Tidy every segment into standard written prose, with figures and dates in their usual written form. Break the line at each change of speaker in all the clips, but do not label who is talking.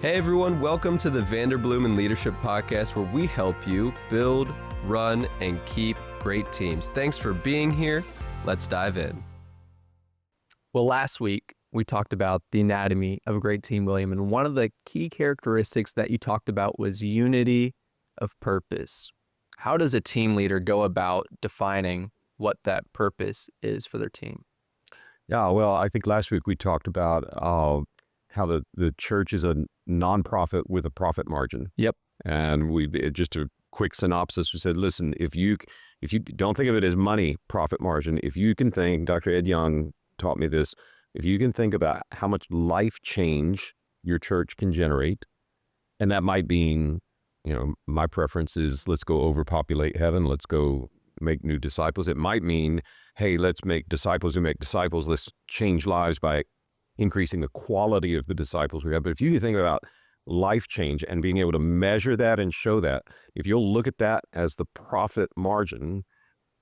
Hey everyone, welcome to the Vanderbloemen Leadership Podcast, where we help you build, run, and keep great teams. Thanks for being here. Let's dive in.
Well, last week we talked about the anatomy of a great team, William, and one of the key characteristics that you talked about was unity of purpose. How does a team leader go about defining what that purpose is for their team?
Yeah, well, I think last week we talked about how the church is a nonprofit with a profit margin.
Yep.
And just a quick synopsis, we said, listen, if you don't think of it as money profit margin, if you can think, Dr. Ed Young taught me this, if you can think about how much life change your church can generate, and that might mean, my preference is let's go overpopulate heaven, let's go make new disciples. It might mean, hey, let's make disciples who make disciples, let's change lives by increasing the quality of the disciples we have. But if you think about life change and being able to measure that and show that, if you'll look at that as the profit margin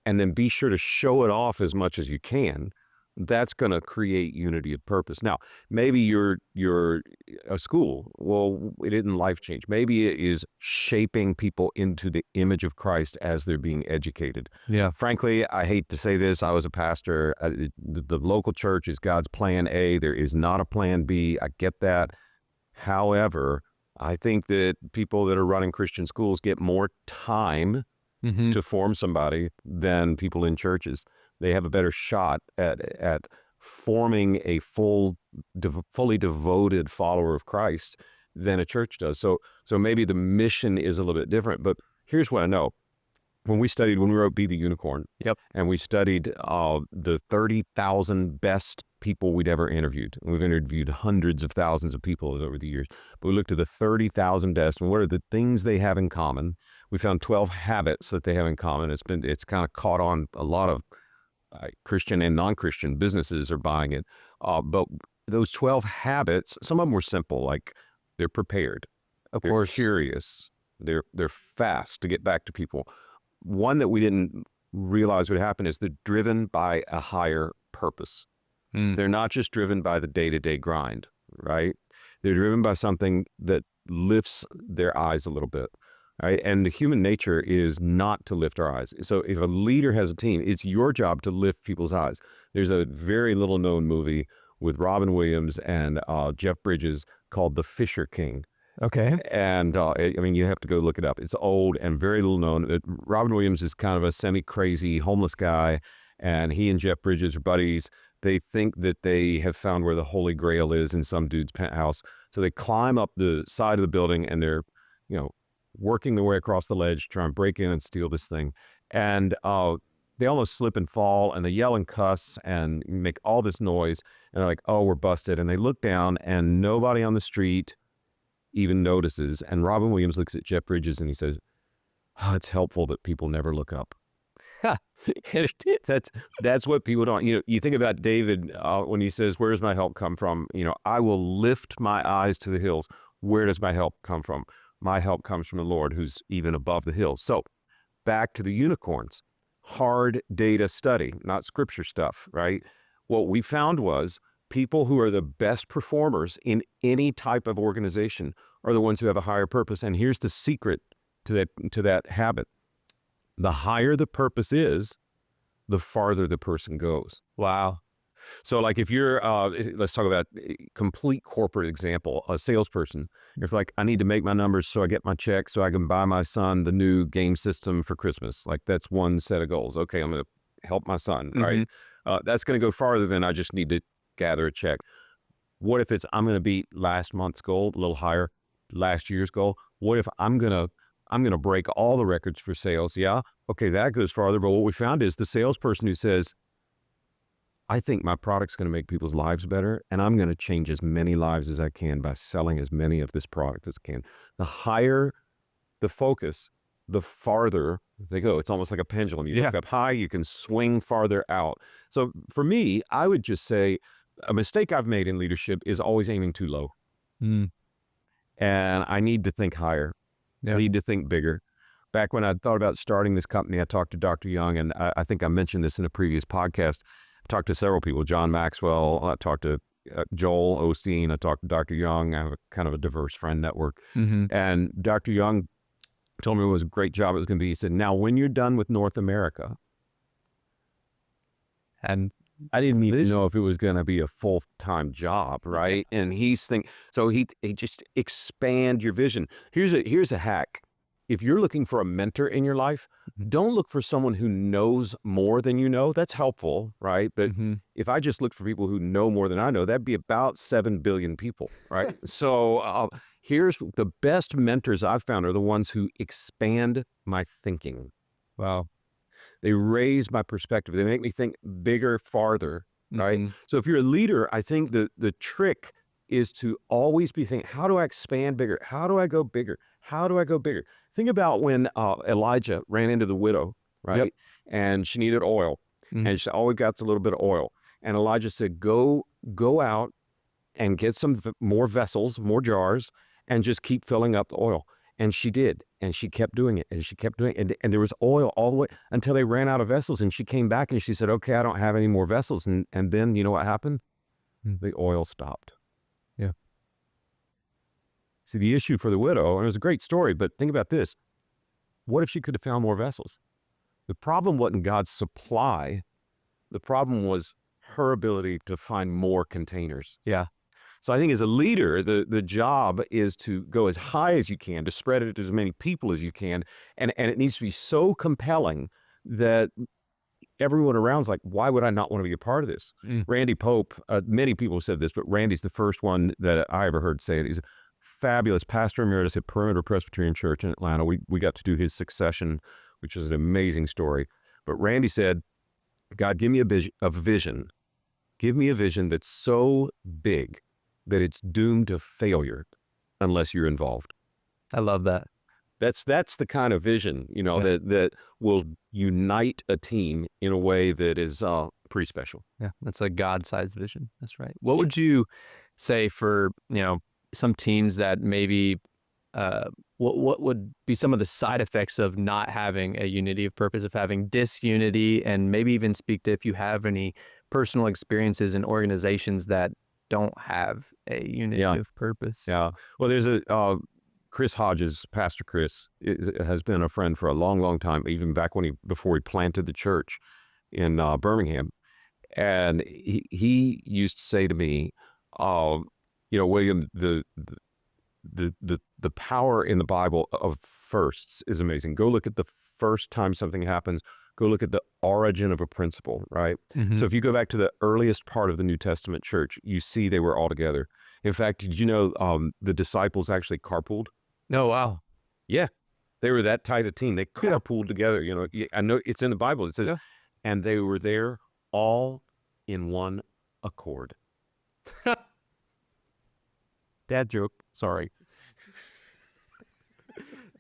and then be sure to show it off as much as you can, that's going to create unity of purpose. Now, maybe you're a school. Well, it isn't life change. Maybe it is shaping people into the image of Christ as they're being educated.
Yeah.
Frankly, I hate to say this. I was a pastor. The local church is God's plan A. There is not a plan B. I get that. However, I think that people that are running Christian schools get more time to form somebody than people in churches. They have a better shot at forming a fully devoted follower of Christ than a church does. So maybe the mission is a little bit different. But here's what I know. When we wrote Be the Unicorn,
Yep.
and we studied the 30,000 best people we'd ever interviewed. And we've interviewed hundreds of thousands of people over the years. But we looked at the 30,000 best and what are the things they have in common. We found 12 habits that they have in common. It's kind of caught on. A lot of Christian and non-Christian businesses are buying it. But those 12 habits, some of them were simple, like they're prepared, they're curious, they're fast to get back to people. One that we didn't realize would happen is they're driven by a higher purpose. They're not just driven by the day-to-day grind, right? They're driven by something that lifts their eyes a little bit. Right? And the human nature is not to lift our eyes. So if a leader has a team, it's your job to lift people's eyes. There's a very little known movie with Robin Williams and Jeff Bridges called The Fisher King.
Okay.
And you have to go look it up. It's old and very little known. Robin Williams is kind of a semi-crazy homeless guy, and he and Jeff Bridges are buddies. They think that they have found where the Holy Grail is in some dude's penthouse. So they climb up the side of the building and they're, working their way across the ledge, trying to break in and steal this thing. And they almost slip and fall, and they yell and cuss and make all this noise. And they're like, oh, we're busted. And they look down, and nobody on the street even notices. And Robin Williams looks at Jeff Bridges, and he says, oh, it's helpful that people never look up. That's what people don't. You think about David when he says, where does my help come from? I will lift my eyes to the hills. Where does my help come from? My help comes from the Lord who's even above the hills. So back to the unicorns, hard data study, not scripture stuff, right? What we found was people who are the best performers in any type of organization are the ones who have a higher purpose. And here's the secret to that habit. The higher the purpose is, the farther the person goes.
Wow.
So like if you're, let's talk about a complete corporate example, a salesperson, you're like, I need to make my numbers so I get my check so I can buy my son the new game system for Christmas. Like that's one set of goals. Okay, I'm going to help my son, right? That's going to go farther than I just need to gather a check. What if it's, I'm going to beat last month's goal, a little higher, last year's goal? What if I'm going to break all the records for sales? Yeah. Okay, that goes farther. But what we found is the salesperson who says, I think my product's going to make people's lives better, and I'm going to change as many lives as I can by selling as many of this product as I can. The higher the focus, the farther they go. It's almost like a pendulum. You look up high, you can swing farther out. So for me, I would just say a mistake I've made in leadership is always aiming too low. And I need to think higher. I need to think bigger. Back when I thought about starting this company, I talked to Dr. Young, and I think I mentioned this in a previous podcast. Talked to several people, John Maxwell, I talked to Joel Osteen. I talked to Dr. Young. I have a kind of a diverse friend network. And Dr. Young told me it was a great job it was going to be. He said, now, when you're done with North America, and I didn't even know if it was going to be a full-time job, right? And he's thinking, so he just expand your vision. Here's a hack. If you're looking for a mentor in your life, don't look for someone who knows more than you know. That's helpful, right? But if I just look for people who know more than I know, that'd be about 7 billion people, right? So here's the best mentors I've found are the ones who expand my thinking. Wow. They raise my perspective. They make me think bigger, farther, right? So if you're a leader, I think the trick is to always be thinking, how do I expand bigger? How do I go bigger? How do I go bigger? Think about when Elijah ran into the widow, right? And she needed oil. And she said, all we got's a little bit of oil. And Elijah said, go out and get some more vessels, more jars, and just keep filling up the oil. And she did. And she kept doing it. And she kept doing it. And there was oil all the way until they ran out of vessels. And she came back and she said, okay, I don't have any more vessels. And then you know what happened? The oil stopped. Yeah. See, the issue for the widow, and it was a great story, but think about this. What if she could have found more vessels? The problem wasn't God's supply. The problem was her ability to find more containers. Yeah. So I think as a leader, the job is to go as high as you can, to spread it to as many people as you can. And it needs to be so compelling that everyone around's like, why would I not want to be a part of this? Randy Pope, many people said this, but Randy's the first one that I ever heard say it. He's a fabulous pastor emeritus at Perimeter Presbyterian Church in Atlanta. We got to do his succession, which is an amazing story. But Randy said, God, give me a vision. Give me a vision that's so big that it's doomed to failure unless you're involved.
I love that.
That's the kind of vision, that will unite a team in a way that is pretty special.
Yeah, that's a God-sized vision. That's right. What would you say for, some teams that maybe, what would be some of the side effects of not having a unity of purpose, of having disunity, and maybe even speak to if you have any personal experiences in organizations that don't have a unity of purpose?
Yeah. Well, there's Chris Hodges, Pastor Chris, has been a friend for a long, long time, even back before he planted the church in Birmingham. And he used to say to me, William, the power in the Bible of firsts is amazing. Go look at the first time something happens. Go look at the origin of a principle, right? So if you go back to the earliest part of the New Testament church, you see they were all together. In fact, did you know the disciples actually carpooled?
No, wow.
Yeah, they were that tight a team. They carpooled together. I know it's in the Bible. It says, and they were there all in one accord. Dad joke. Sorry.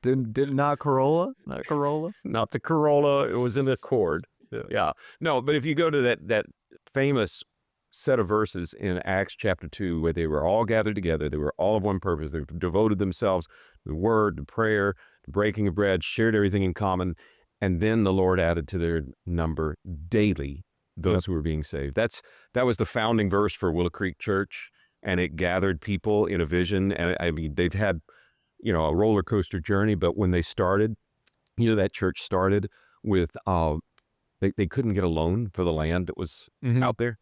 Not Corolla? Not Corolla?
Not the Corolla. It was in the Accord. Yeah. No, but if you go to that famous set of verses in Acts chapter 2, where they were all gathered together, they were all of one purpose. They devoted themselves to the word, to prayer, to breaking of bread, shared everything in common. And then the Lord added to their number daily those who were being saved. That was the founding verse for Willow Creek Church. And it gathered people in a vision. And I mean, they've had, a roller coaster journey, but when they started, that church started with, they couldn't get a loan for the land that was out there.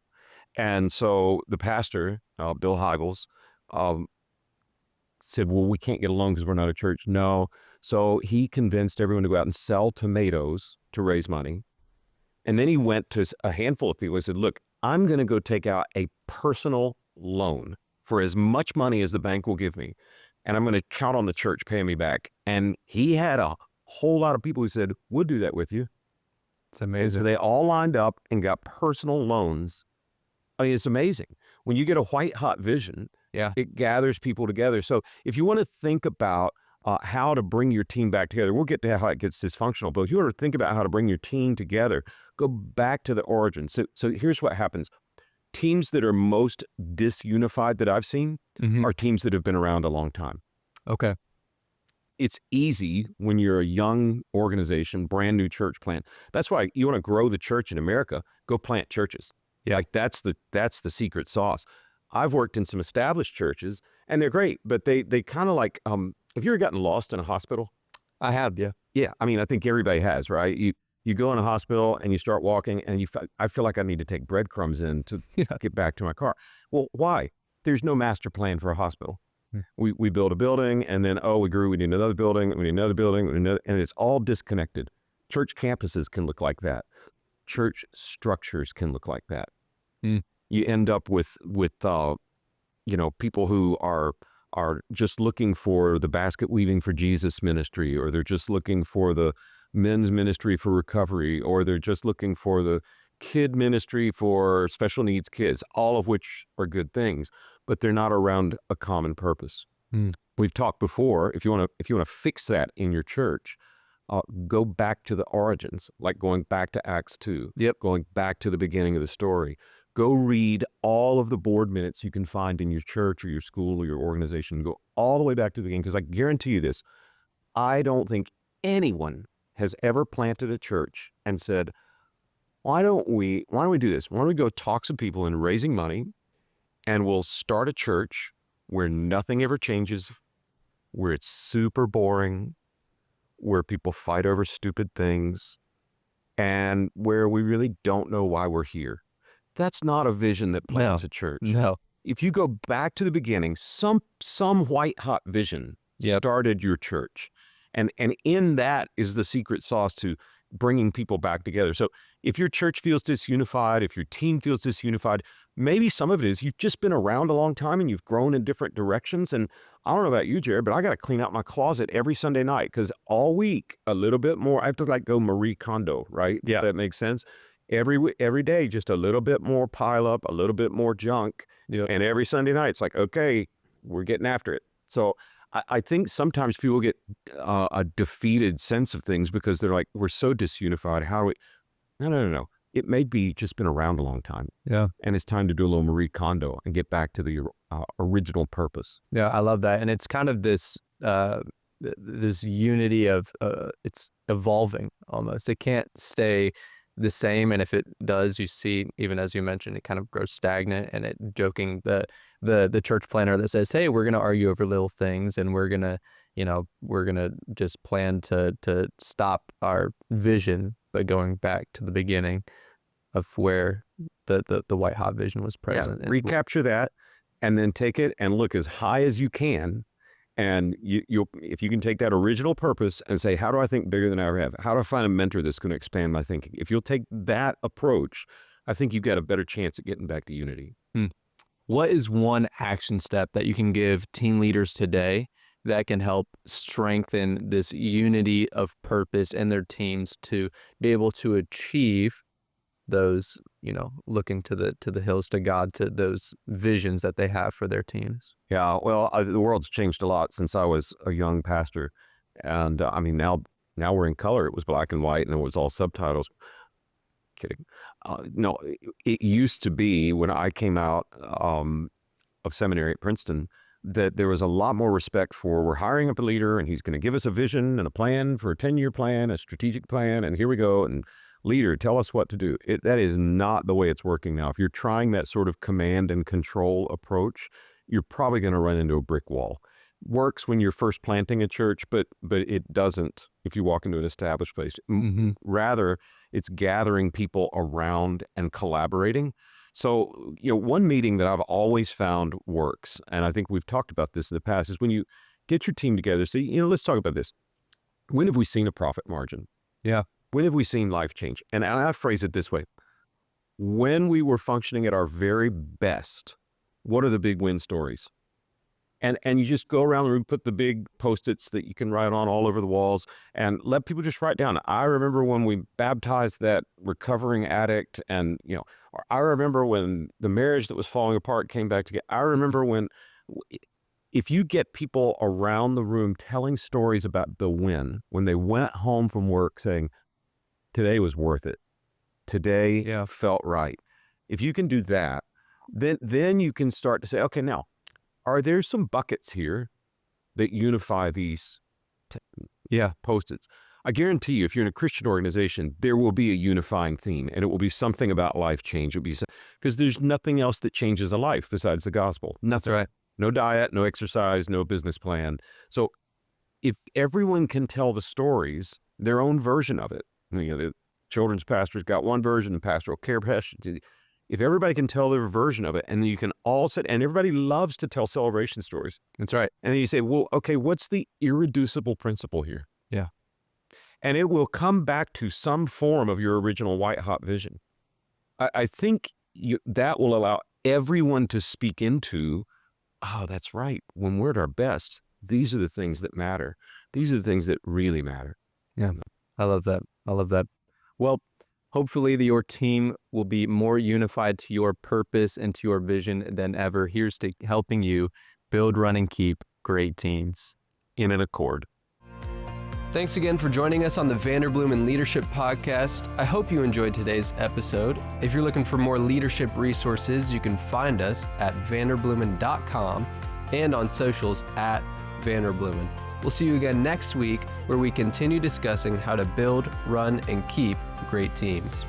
And so the pastor, Bill Hybels, said, well, we can't get a loan because we're not a church. No. So he convinced everyone to go out and sell tomatoes to raise money. And then he went to a handful of people and said, look, I'm going to go take out a personal loan for as much money as the bank will give me. And I'm going to count on the church paying me back. And he had a whole lot of people who said, we'll do that with you.
It's amazing.
So they all lined up and got personal loans. I mean, it's amazing. When you get a white hot vision, it gathers people together. So if you want to think about how to bring your team back together, we'll get to how it gets dysfunctional, but if you want to think about how to bring your team together, go back to the origin. So here's what happens. Teams that are most disunified that I've seen are teams that have been around a long time.
Okay.
It's easy when you're a young organization, brand new church plant. That's why you want to grow the church in America, go plant churches. Yeah, like that's the secret sauce. I've worked in some established churches, and they're great, but they kind of like, have you ever gotten lost in a hospital?
I have, yeah.
Yeah, I mean, I think everybody has, right? You go in a hospital and you start walking, and I feel like I need to take breadcrumbs in to
Yeah.
get back to my car. Well, why? There's no master plan for a hospital.
Hmm.
We build a building, and then we grew. We need another building. We need another building. And it's all disconnected. Church campuses can look like that. Church structures can look like that.
Hmm.
You end up with people who are just looking for the basket weaving for Jesus ministry, or they're just looking for the men's ministry for recovery, or they're just looking for the kid ministry for special needs kids, all of which are good things, but they're not around a common purpose. We've talked before, if you want to fix that in your church, go back to the origins, like going back to Acts 2, going back to the beginning of the story. Go read all of the board minutes you can find in your church or your school or your organization. Go all the way back to the beginning, because I guarantee you this, I don't think anyone has ever planted a church and said, why don't we do this? Why don't we go talk some people into raising money, and we'll start a church where nothing ever changes, where it's super boring, where people fight over stupid things, and where we really don't know why we're here. That's not a vision that plants a church.
No.
If you go back to the beginning, some white hot vision started your church. And in that is the secret sauce to bringing people back together. So if your church feels disunified, if your team feels disunified, maybe some of it is you've just been around a long time and you've grown in different directions. And I don't know about you, Jared, but I got to clean out my closet every Sunday night, because all week, a little bit more, I have to go Marie Kondo, right? Yeah. That makes sense. Every day, just a little bit more pile up, a little bit more junk. Yeah. And every Sunday night, it's like, okay, we're getting after it. So I think sometimes people get a defeated sense of things because they're like, we're so disunified. How do we? No. It may be just been around a long time. Yeah. And it's time to do a little Marie Kondo and get back to the original purpose.
Yeah, I love that. And it's kind of this unity of it's evolving almost. It can't stay the same, and if it does, you see, even as you mentioned, it kind of grows stagnant. And it joking the church planner that says, hey, we're gonna argue over little things, and we're gonna just plan to stop our vision by going back to the beginning of where the white hot vision was present.
Yeah, recapture that, and then take it and look as high as you can. And if you can take that original purpose and say, how do I think bigger than I ever have? How do I find a mentor that's going to expand my thinking? If you'll take that approach, I think you've got a better chance at getting back to unity.
What is one action step that you can give team leaders today that can help strengthen this unity of purpose in their teams to be able to achieve those, looking to the hills, to God, to those visions that they have for their teams?
Yeah, well, the world's changed a lot since I was a young pastor. And I mean, now we're in color. It was black and white, and it was all subtitles. Kidding. No, it used to be, when I came out of seminary at Princeton, that there was a lot more respect for, we're hiring up a leader and he's going to give us a vision and a plan for a 10-year plan, a strategic plan, and here we go. And leader, tell us what to do. That is not the way it's working now. If you're trying that sort of command and control approach, you're probably going to run into a brick wall. Works when you're first planting a church, but it doesn't if you walk into an established place. Rather, it's gathering people around and collaborating. So, one meeting that I've always found works, and I think we've talked about this in the past, is when you get your team together. So, let's talk about this. When have we seen a profit margin? Yeah. When have we seen life change? And I phrase it this way. When we were functioning at our very best, what are the big win stories? And you just go around the room, put the big Post-its that you can write on all over the walls, and let people just write down. I remember when we baptized that recovering addict, and, or I remember when the marriage that was falling apart came back together. I remember when, if you get people around the room telling stories about the win, when they went home from work saying, today was worth it. Today felt right. If you can do that, then you can start to say, okay, now, are there some buckets here that unify these Post-its? I guarantee you, if you're in a Christian organization, there will be a unifying theme, and it will be something about life change. It'll be because there's nothing else that changes a life besides the gospel. Nothing.
That's right.
No diet, no exercise, no business plan. So if everyone can tell the stories, their own version of it, the children's pastor's got one version, the pastoral care pastor, if everybody can tell their version of it, and you can all sit, and everybody loves to tell celebration stories.
That's right.
And then you say, well, okay, what's the irreducible principle here?
Yeah.
And it will come back to some form of your original white hot vision. I think that will allow everyone to speak into, oh, that's right. When we're at our best, these are the things that matter. These are the things that really matter.
Yeah. I love that. I love that. Well, hopefully your team will be more unified to your purpose and to your vision than ever. Here's to helping you build, run, and keep great teams
In an accord.
Thanks again for joining us on the Vanderbloemen Leadership Podcast. I hope you enjoyed today's episode. If you're looking for more leadership resources, you can find us at vanderbloemen.com and on socials at Vanderbloemen. We'll see you again next week, where we continue discussing how to build, run, and keep great teams.